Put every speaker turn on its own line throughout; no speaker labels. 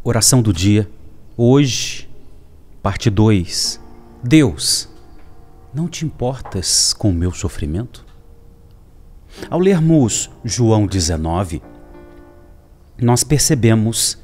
Oração do dia, hoje, parte 2. Deus, não te importas com o meu sofrimento? Ao lermos João 19, nós percebemos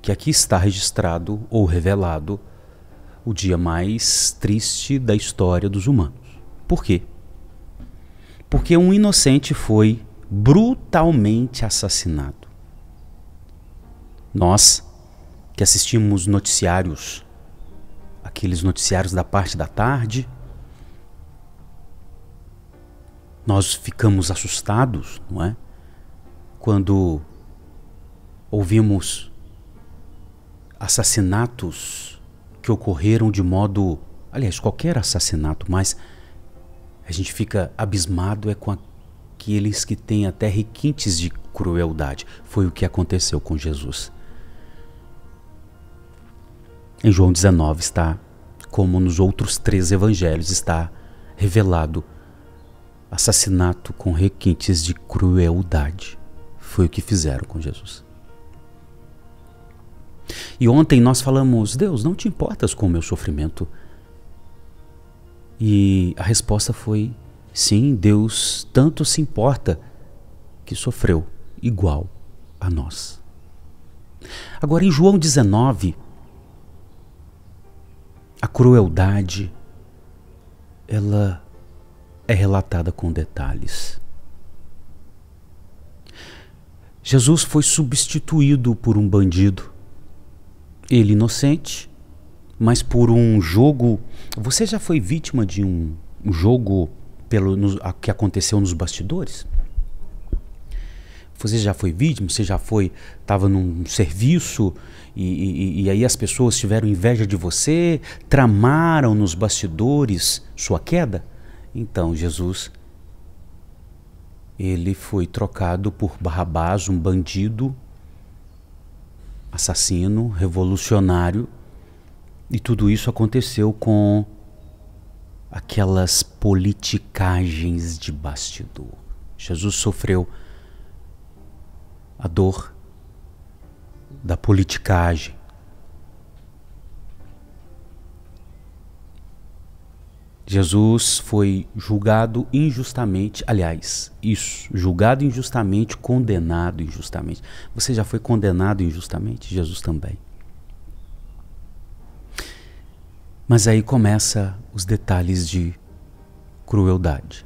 que aqui está registrado ou revelado o dia mais triste da história dos humanos. Por quê? Porque um inocente foi brutalmente assassinado. Nós que assistimos noticiários, aqueles noticiários da parte da tarde, nós ficamos assustados, não é? Quando ouvimos assassinatos que ocorreram de modo... Aliás, qualquer assassinato, mas a gente fica abismado com aqueles que têm até requintes de crueldade. Foi o que aconteceu com Jesus. Em João 19 está, como nos outros 3 evangelhos, está revelado assassinato com requintes de crueldade. Foi o que fizeram com Jesus. E ontem nós falamos, Deus, não te importas com o meu sofrimento? E a resposta foi, sim, Deus tanto se importa que sofreu igual a nós. Agora em João 19, a crueldade, ela é relatada com detalhes. Jesus foi substituído por um bandido, ele inocente, mas por um jogo. Você já foi vítima de um jogo que aconteceu nos bastidores? Você já foi vítima? Você já estava num serviço e aí as pessoas tiveram inveja de você, tramaram nos bastidores sua queda? Então Jesus, ele foi trocado por Barrabás, um bandido, assassino, revolucionário, e tudo isso aconteceu com aquelas politicagens de bastidor. Jesus sofreu a dor da politicagem. Jesus foi julgado injustamente, aliás, julgado injustamente, condenado injustamente. Você já foi condenado injustamente? Jesus também. Mas aí começa os detalhes de crueldade.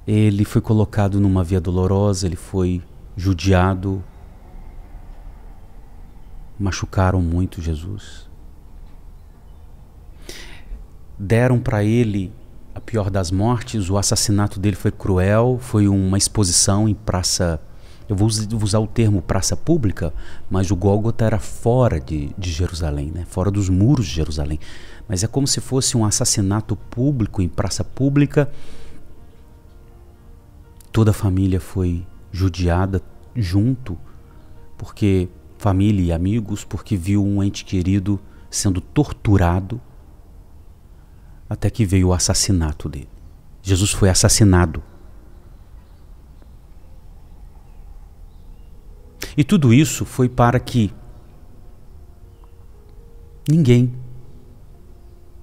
Ele foi colocado numa via dolorosa, ele foi judiado, machucaram muito Jesus. Deram para ele a pior das mortes, o assassinato dele foi cruel, foi uma exposição em praça, eu vou usar o termo praça pública, mas o Gólgota era fora de Jerusalém, né? Fora dos muros de Jerusalém. Mas é como se fosse um assassinato público em praça pública. Toda a família foi judiada junto, porque família e amigos, porque viu um ente querido sendo torturado, até que veio o assassinato dele. Jesus foi assassinado. E tudo isso foi para que ninguém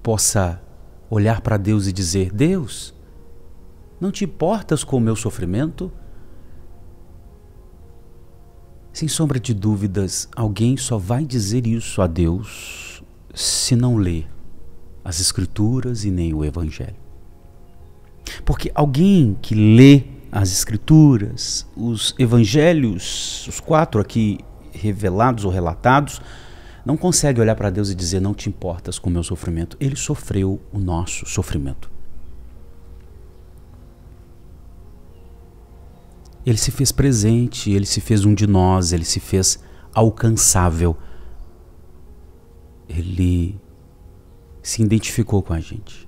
possa olhar para Deus e dizer, Deus, não te importas com o meu sofrimento? Sem sombra de dúvidas, alguém só vai dizer isso a Deus se não ler as Escrituras e nem o Evangelho. Porque alguém que lê as Escrituras, os Evangelhos, os 4 aqui revelados ou relatados, não consegue olhar para Deus e dizer, não te importas com o meu sofrimento. Ele sofreu o nosso sofrimento. Ele se fez presente, ele se fez um de nós, ele se fez alcançável. Ele se identificou com a gente.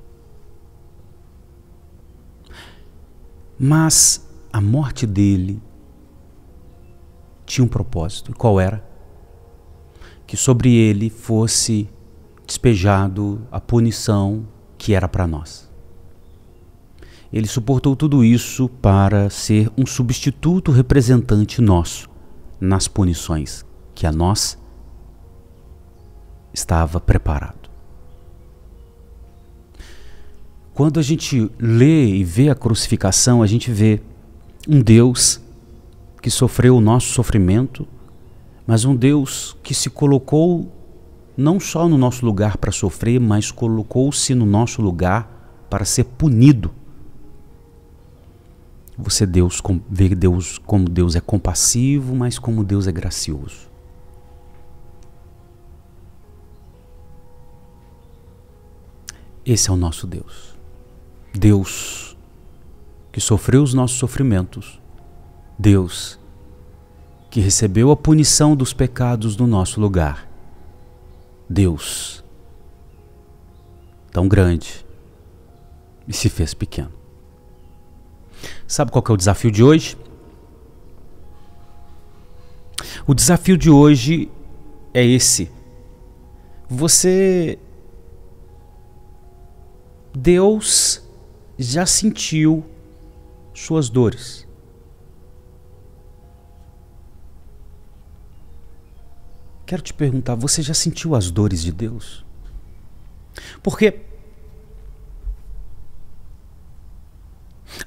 Mas a morte dele tinha um propósito. E qual era? Que sobre ele fosse despejado a punição que era para nós. Ele suportou tudo isso para ser um substituto representante nosso, nas punições que a nós estava preparado. Quando a gente lê e vê a crucificação, a gente vê um Deus que sofreu o nosso sofrimento, mas um Deus que se colocou não só no nosso lugar para sofrer, mas colocou-se no nosso lugar para ser punido. Você vê Deus como Deus é compassivo, mas como Deus é gracioso. Esse é o nosso Deus. Deus que sofreu os nossos sofrimentos. Deus que recebeu a punição dos pecados no nosso lugar. Deus tão grande e se fez pequeno. Sabe qual que é o desafio de hoje? O desafio de hoje é esse. Deus já sentiu suas dores. Quero te perguntar, você já sentiu as dores de Deus? Porque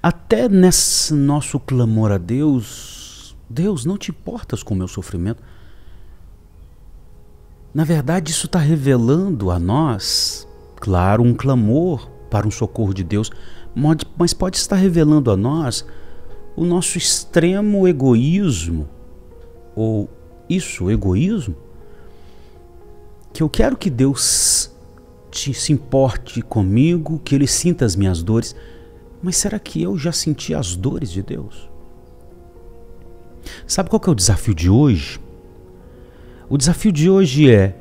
até nesse nosso clamor a Deus, Deus, não te importas com o meu sofrimento. Na verdade, isso está revelando a nós, claro, um clamor para um socorro de Deus, mas pode estar revelando a nós o nosso extremo egoísmo, ou egoísmo, que eu quero que Deus se importe comigo, que Ele sinta as minhas dores. Mas será que eu já senti as dores de Deus? Sabe qual que é o desafio de hoje? O desafio de hoje é: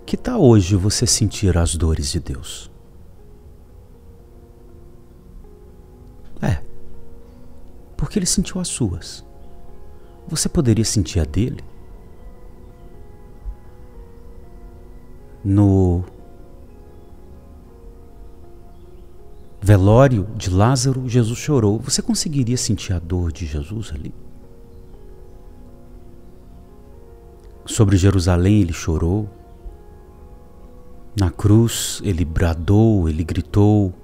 que tal hoje você sentir as dores de Deus? Porque Ele sentiu as suas. Você poderia sentir a dele? No velório de Lázaro, Jesus chorou. Você conseguiria sentir a dor de Jesus ali? Sobre Jerusalém ele chorou. Na cruz ele bradou, ele gritou.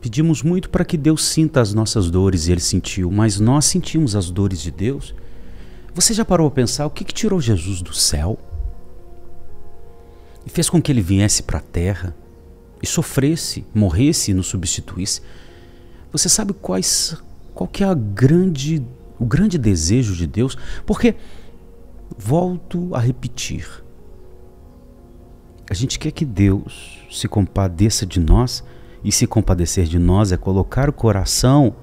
Pedimos muito para que Deus sinta as nossas dores e Ele sentiu, mas nós sentimos as dores de Deus. Você já parou a pensar o que tirou Jesus do céu e fez com que Ele viesse para a terra e sofresse, morresse e nos substituísse? Você sabe qual que é o grande desejo de Deus? Porque, volto a repetir, a gente quer que Deus se compadeça de nós, e se compadecer de nós é colocar o coração,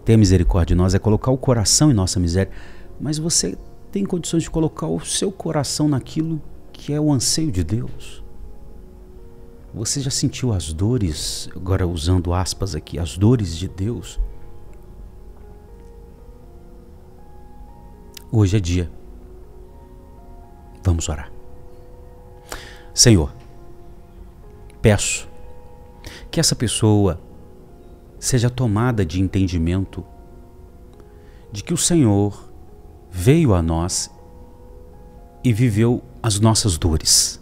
ter misericórdia de nós, é colocar o coração em nossa miséria. Mas você tem condições de colocar o seu coração naquilo que é o anseio de Deus? Você já sentiu as dores, agora usando aspas aqui, as dores de Deus? Hoje é dia. Vamos orar. Senhor, peço que essa pessoa seja tomada de entendimento de que o Senhor veio a nós e viveu as nossas dores,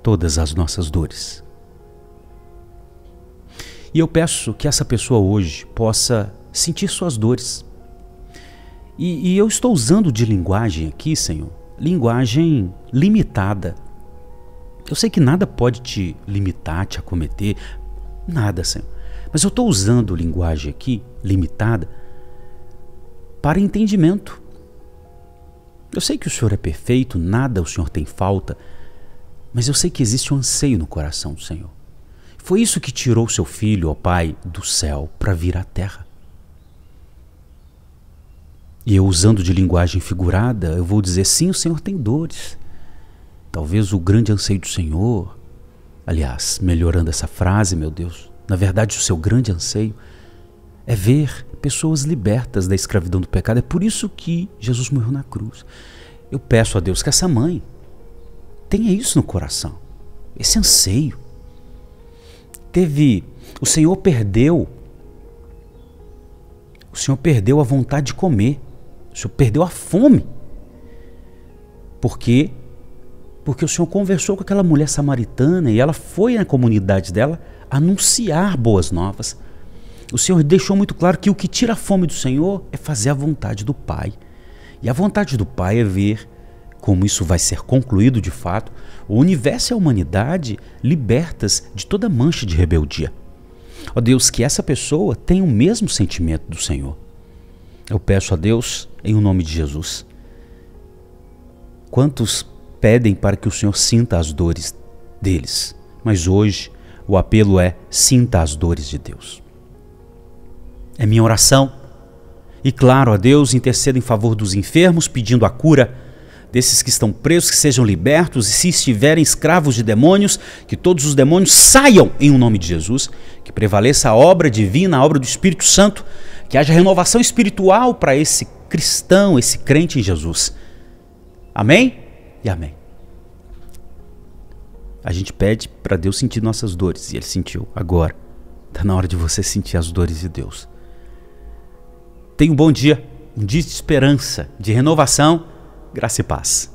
todas as nossas dores. E eu peço que essa pessoa hoje possa sentir suas dores. E eu estou usando de linguagem aqui, Senhor, linguagem limitada. Eu sei que nada pode te limitar, te acometer, nada, Senhor. Mas eu estou usando linguagem aqui, limitada, para entendimento. Eu sei que o Senhor é perfeito, nada o Senhor tem falta, mas eu sei que existe um anseio no coração do Senhor. Foi isso que tirou seu filho, ó Pai, do céu para vir à terra. E eu, usando de linguagem figurada, eu vou dizer, sim, o Senhor tem dores. Talvez o grande anseio do Senhor, aliás, melhorando essa frase, meu Deus, na verdade o seu grande anseio é ver pessoas libertas da escravidão do pecado. É por isso que Jesus morreu na cruz. Eu peço a Deus que essa mãe tenha isso no coração, esse anseio. O Senhor perdeu O Senhor perdeu a vontade de comer. O Senhor perdeu a fome. Por quê? Porque o Senhor conversou com aquela mulher samaritana e ela foi na comunidade dela anunciar boas novas. O Senhor deixou muito claro que o que tira a fome do Senhor é fazer a vontade do Pai. E a vontade do Pai é ver como isso vai ser concluído de fato, o universo e a humanidade libertas de toda mancha de rebeldia. Ó Deus, que essa pessoa tenha o mesmo sentimento do Senhor. Eu peço a Deus, em o nome de Jesus. Quantos pedem para que o Senhor sinta as dores deles? Mas hoje o apelo é: sinta as dores de Deus. É minha oração. E claro, a Deus, interceda em favor dos enfermos, pedindo a cura desses que estão presos, que sejam libertos, e se estiverem escravos de demônios, que todos os demônios saiam em o nome de Jesus, que prevaleça a obra divina, a obra do Espírito Santo, que haja renovação espiritual para esse cristão, esse crente em Jesus. Amém? E amém. A gente pede para Deus sentir nossas dores, e Ele sentiu. Agora, está na hora de você sentir as dores de Deus. Tenha um bom dia, um dia de esperança, de renovação, graça e paz.